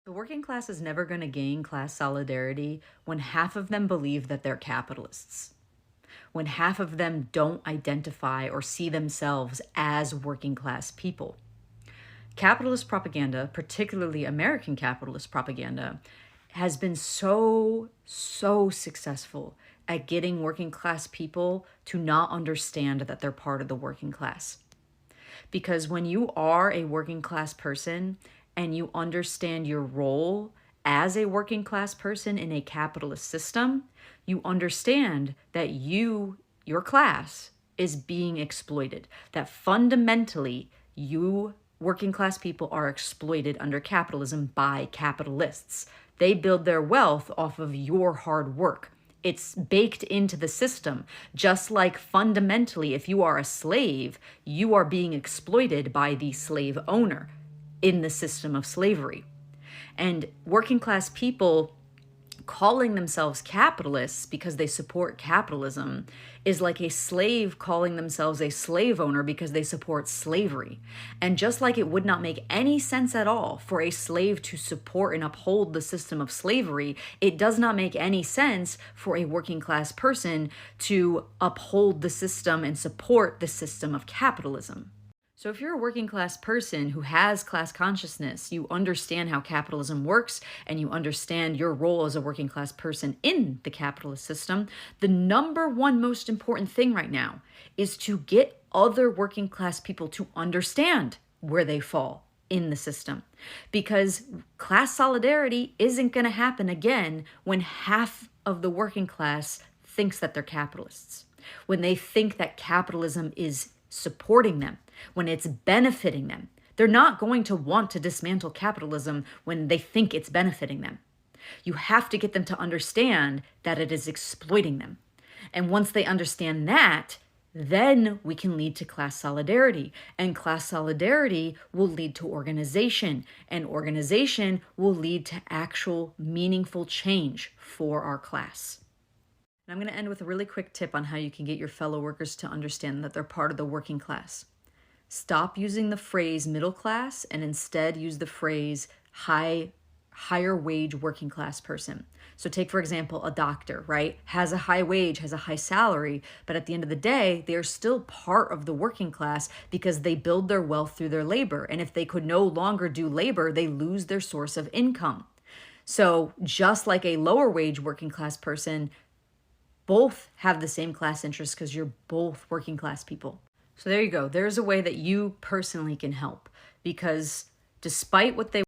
The working class is never going to gain class solidarity when half of them believe that they're capitalists, when half of them don't identify or see themselves as working class people. Capitalist propaganda, particularly American capitalist propaganda, has been so successful at getting working class people to not understand that they're part of the working class. Because when you are a working class person and you understand your role as a working class person in a capitalist system, you understand that your class, is being exploited. That fundamentally, you working class people are exploited under capitalism by capitalists. They build their wealth off of your hard work. It's baked into the system. Just like fundamentally, if you are a slave, you are being exploited by the slave owner in the system of slavery. And working class people calling themselves capitalists because they support capitalism is like a slave calling themselves a slave owner because they support slavery. And just like it would not make any sense at all for a slave to support and uphold the system of slavery, it does not make any sense for a working class person to uphold the system and support the system of capitalism. So if you're a working class person who has class consciousness, you understand how capitalism works, and you understand your role as a working class person in the capitalist system, the number one most important thing right now is to get other working class people to understand where they fall in the system. Because class solidarity isn't going to happen again when half of the working class thinks that they're capitalists, when they think that capitalism is supporting them, when it's benefiting them. They're not going to want to dismantle capitalism when they think it's benefiting them. You have to get them to understand that it is exploiting them. And once they understand that, then we can lead to class solidarity. And class solidarity will lead to organization. And organization will lead to actual meaningful change for our class. And I'm going to end with a really quick tip on how you can get your fellow workers to understand that they're part of the working class. Stop using the phrase middle class and instead use the phrase higher wage working class person. So take, for example, a doctor, right? Has a high wage, has a high salary, but at the end of the day, they are still part of the working class because they build their wealth through their labor. And if they could no longer do labor, they lose their source of income. So just like a lower wage working class person, both have the same class interests because you're both working class people. So there you go. There's a way that you personally can help, because despite what they